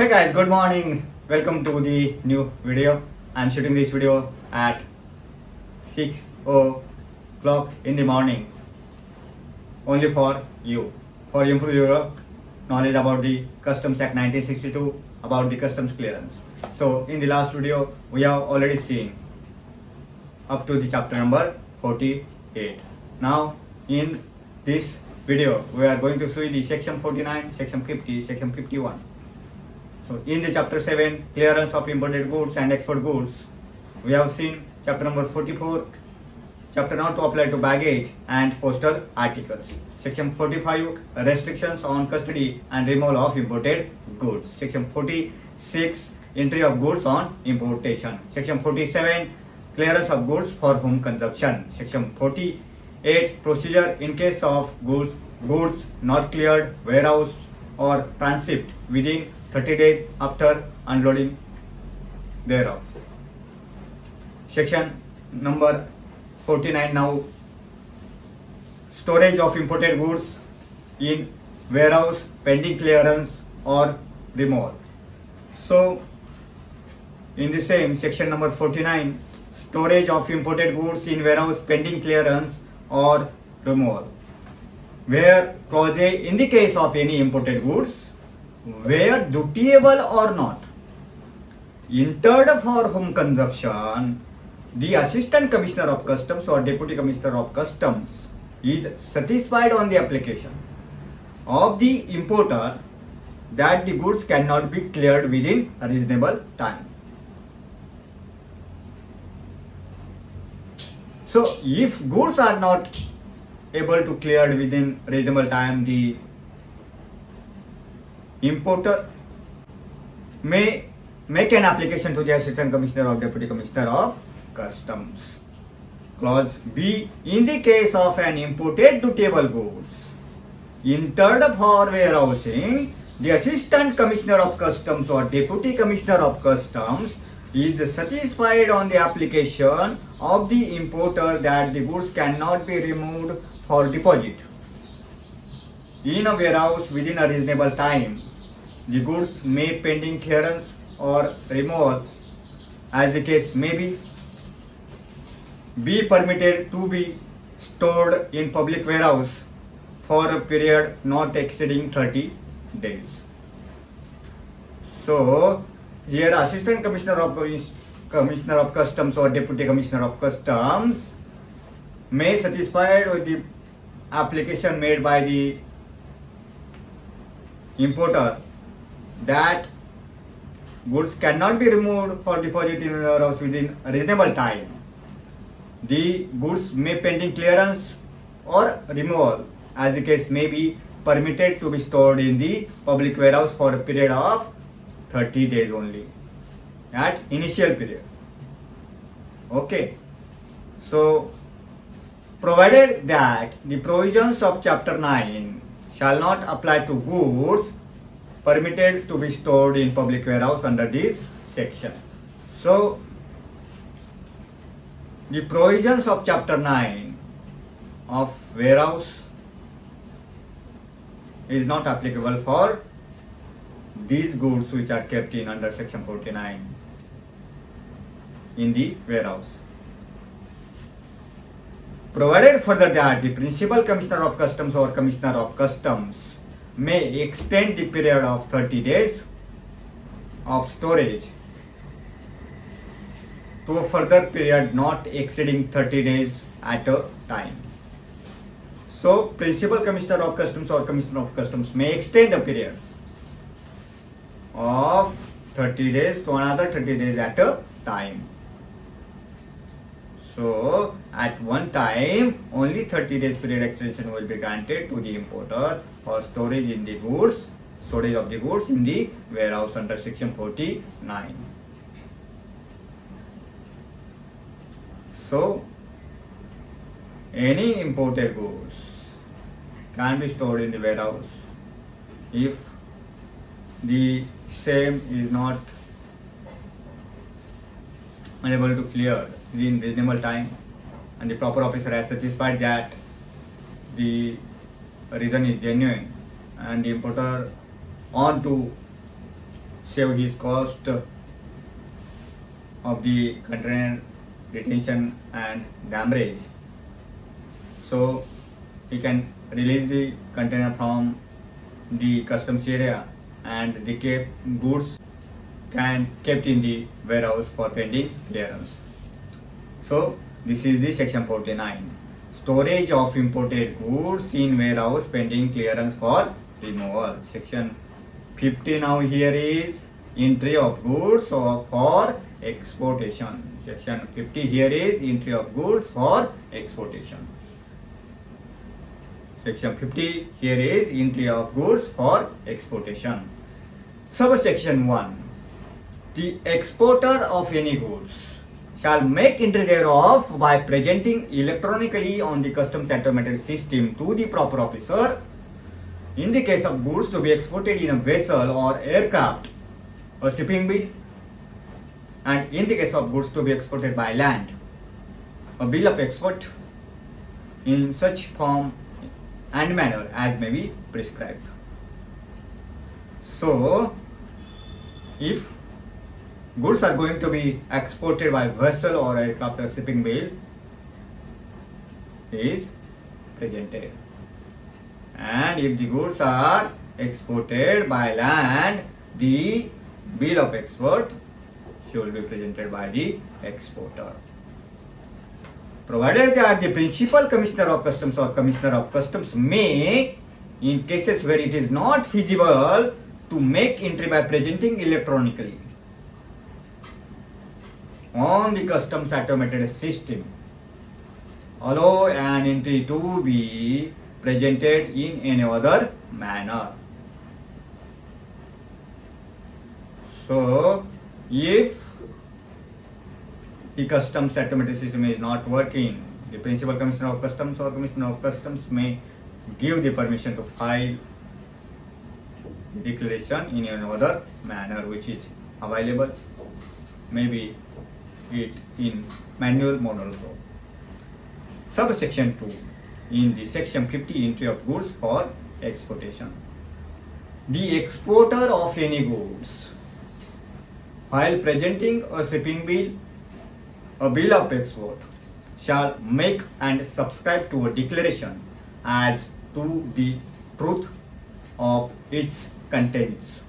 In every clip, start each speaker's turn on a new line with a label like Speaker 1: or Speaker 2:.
Speaker 1: Hey guys, good morning. Welcome to the new video. I'm shooting this video at 6 o'clock in the morning. Only for you. For improve your knowledge about the Customs Act 1962, about the customs clearance. So in the last video, we have already seen up to the chapter number 48. Now in this video, we are going to see the section 49, section 50, section 51. So in the chapter 7, clearance of imported goods and export goods, we have seen chapter number 44, chapter not to apply to baggage and postal articles. Section 45, restrictions on custody and removal of imported goods. Section 46, entry of goods on importation. Section 47, clearance of goods for home consumption. Section 48, procedure in case of goods not cleared, warehoused or transit within 30 days after unloading thereof. Section number 49 now, storage of imported goods in warehouse pending clearance or removal. So in the same section number 49, storage of imported goods in warehouse pending clearance or removal, where clause A, in the case of any imported goods where dutiable or not entered for home consumption, the Assistant Commissioner of Customs or Deputy Commissioner of Customs is satisfied on the application of the importer that the goods cannot be cleared within a reasonable time. So if goods are not able to clear within reasonable time, the importer may make an application to the Assistant Commissioner or Deputy Commissioner of Customs. Clause B, in the case of an imported dutiable goods entered for warehousing, the Assistant Commissioner of Customs or Deputy Commissioner of Customs is satisfied on the application of the importer that the goods cannot be removed for deposit in a warehouse within a reasonable time. The goods may pending clearance or removal, as the case may be permitted to be stored in public warehouse for a period not exceeding 30 days. So here Assistant Commissioner of Customs or Deputy Commissioner of Customs may satisfied with the application made by the importer that goods cannot be removed for deposit in warehouse within a reasonable time. The goods may pending clearance or removal, as the case may be, permitted to be stored in the public warehouse for a period of 30 days only at initial period. Okay. So provided that the provisions of chapter 9 shall not apply to goods permitted to be stored in public warehouse under this section. So the provisions of chapter 9 of warehouse is not applicable for these goods which are kept in under section 49 in the warehouse. Provided further that the Principal Commissioner of Customs or Commissioner of Customs may extend the period of 30 days of storage to a further period not exceeding 30 days at a time. So Principal Commissioner of Customs or Commissioner of Customs may extend a period of 30 days to another 30 days at a time. So at one time only 30 days period extension will be granted to the importer for storage of the goods in the warehouse under section 49. So any imported goods can be stored in the warehouse if the same is not unable to clear in reasonable time and the proper officer has satisfied that the reason is genuine and the importer on to save his cost of the container detention and damage. So he can release the container from the customs area and the goods can kept in the warehouse for pending clearance. So this is the section 49. Storage of imported goods in warehouse pending clearance for removal. Section 50 now here is entry of goods for exportation. Section 50 here is entry of goods for exportation. Section 50 here is entry of goods for exportation. Subsection 1. The exporter of any goods shall make entry thereof by presenting electronically on the customs automated system to the proper officer. In the case of goods to be exported in a vessel or aircraft, a shipping bill, and in the case of goods to be exported by land, a bill of export in such form and manner as may be prescribed. So, if goods are going to be exported by vessel or aircraft, a shipping bill is presented. And if the goods are exported by land, the bill of export should be presented by the exporter. Provided that the principal commissioner of customs or commissioner of customs may, in cases where it is not feasible to make entry by presenting electronically on the customs automated system, allow an entry to be presented in any other manner. So, if the customs automated system is not working, the principal commissioner of customs or commissioner of customs may give the permission to file the declaration in any other manner which is available, maybe it in manual mode also. Subsection 2. In the section 50, entry of goods for exportation. The exporter of any goods, while presenting a shipping bill, a bill of export, shall make and subscribe to a declaration as to the truth of its contents.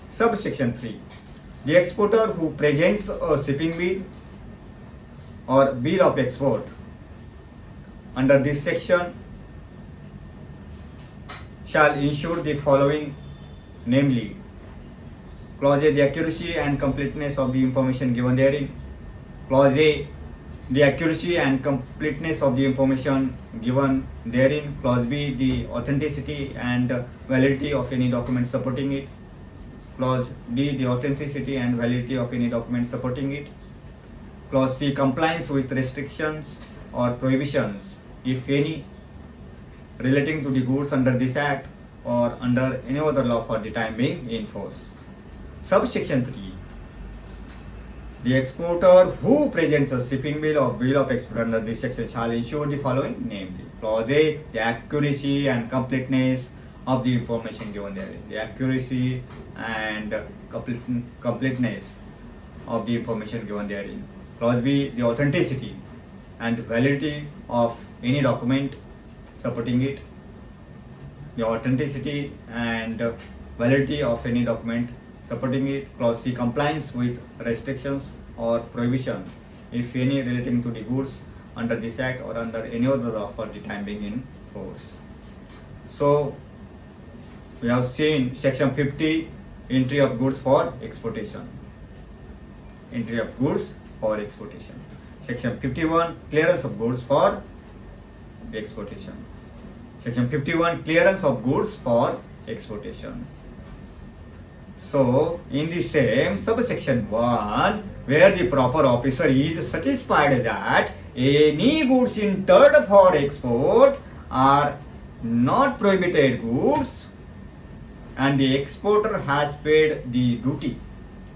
Speaker 1: Subsection 3. The exporter who presents a shipping bill or bill of export under this section shall ensure the following, namely, Clause A, the accuracy and completeness of the information given therein. Clause A, the accuracy and completeness of the information given therein. Clause B, the authenticity and validity of any document supporting it. Clause D, the authenticity and validity of any document supporting it. Clause C, compliance with restrictions or prohibitions, if any, relating to the goods under this Act or under any other law for the time being in force. Subsection 3. The exporter who presents a shipping bill or bill of export under this section shall ensure the following, namely, Clause A, the accuracy and completeness of the information given therein. The accuracy and completeness of the information given therein. Clause B, the authenticity and validity of any document supporting it. The authenticity and validity of any document supporting it. Clause C, compliance with restrictions or prohibition, if any, relating to the goods under this Act or under any other law for the time being in force. So, we have seen section 50, entry of goods for exportation. Entry of goods for exportation. Section 51, clearance of goods for exportation. Section 51, clearance of goods for exportation. So, in the same subsection 1, where the proper officer is satisfied that any goods entered for export are not prohibited goods and the exporter has paid the duty,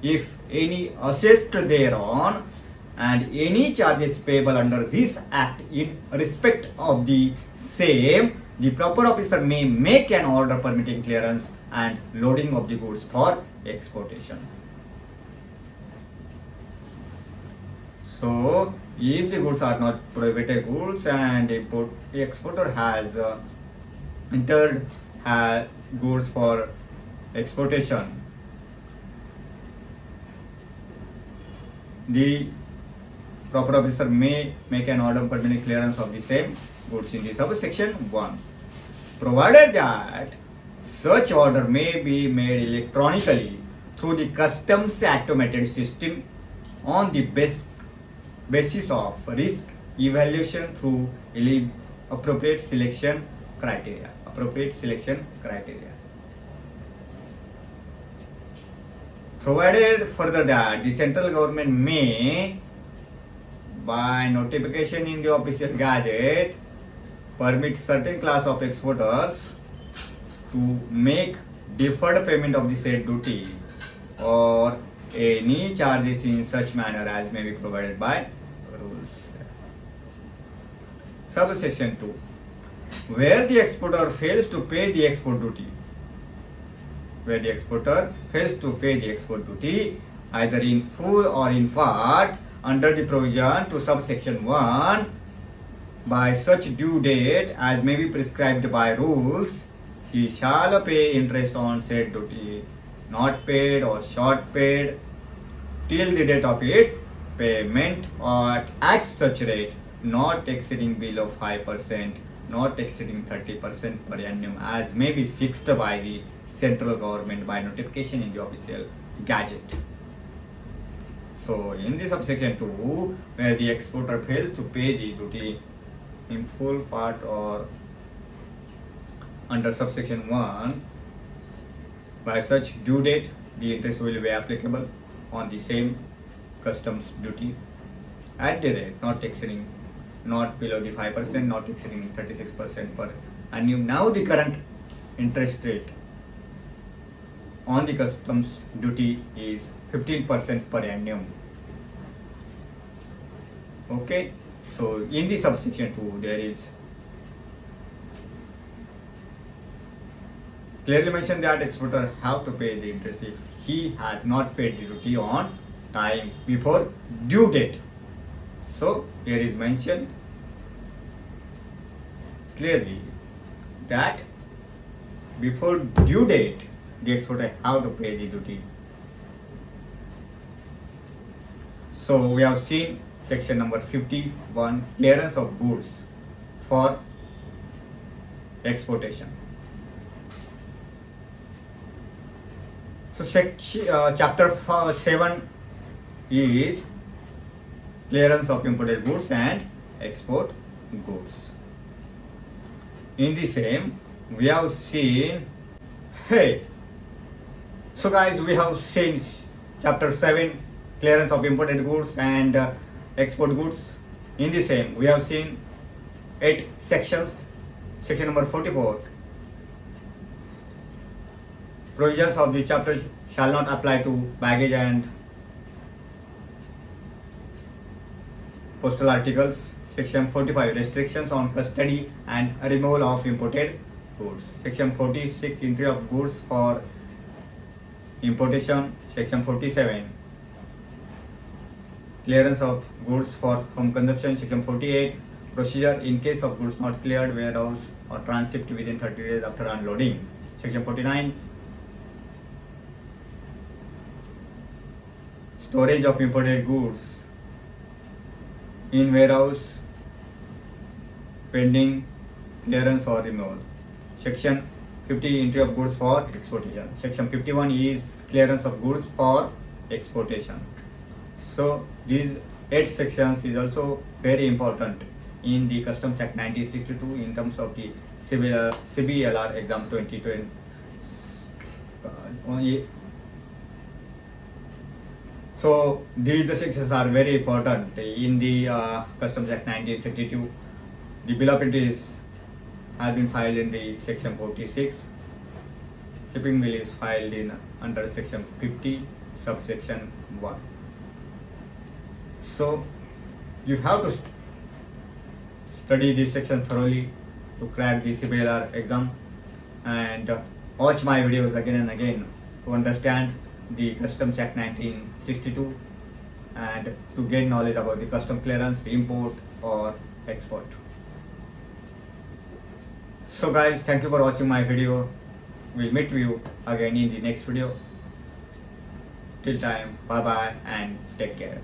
Speaker 1: if any, assessed thereon, and any charges payable under this Act in respect of the same the proper officer may make an order permitting clearance and loading of the goods for exportation. So, if the goods are not prohibited goods and the exporter has entered goods for exportation, the proper officer may make an order permitting clearance of the same goods in the subsection 1, provided that such order may be made electronically through the customs automated system on the basis of risk evaluation through appropriate selection criteria. Provided further that the central government may, by notification in the official gazette, permit certain class of exporters to make deferred payment of the said duty or any charges in such manner as may be provided by rules. Subsection 2. Where the exporter fails to pay the export duty, either in full or in part, under the provision to subsection 1, by such due date as may be prescribed by rules, he shall pay interest on said duty, not paid or short paid, till the date of its payment, or at such rate not exceeding below 5%, not exceeding 30% per annum, as may be fixed by the central government by notification in the official gazette. So, in the subsection 2, where the exporter fails to pay the duty in full, part, or under subsection 1, by such due date, the interest will be applicable on the same customs duty at the rate not exceeding, not below the 5%, not exceeding 36% per annum. Now the current interest rate on the customs duty is 15% per annum. Okay, so in the subsection 2, there is clearly mentioned that exporter have to pay the interest if he has not paid the duty on time before due date. So here is mentioned clearly that before due date the exporter have to pay the duty. So we have seen section number 51, clearance of goods for exportation. So chapter 7 is clearance of imported goods and export goods. In the same, we have seen, so guys, we have seen chapter 7, clearance of imported goods and export goods. In the same, we have seen 8 sections. Section number 44, provisions of the chapter shall not apply to baggage and postal articles. Section 45, restrictions on custody and removal of imported goods. Section 46, entry of goods for importation. Section 47, clearance of goods for home consumption. Section 48, procedure in case of goods not cleared, warehouse or transit within 30 days after unloading. Section 49, storage of imported goods in warehouse pending clearance or removal. Section 50, entry of goods for exportation. Section 51 is clearance of goods for exportation. So these 8 sections is also very important in the Customs Act 1962 in terms of the CBLR exam 2020. So these sections are very important in the Customs Act 1962. The bill of entries has been filed in the section 46. Shipping bill is filed in under section 50, subsection 1. So you have to study this section thoroughly to crack the CPLR exam, and watch my videos again and again to understand the Customs Act 1962 and to gain knowledge about the custom clearance, import or export. So guys, thank you for watching my video. We'll meet you again in the next video. Till time, bye bye and take care.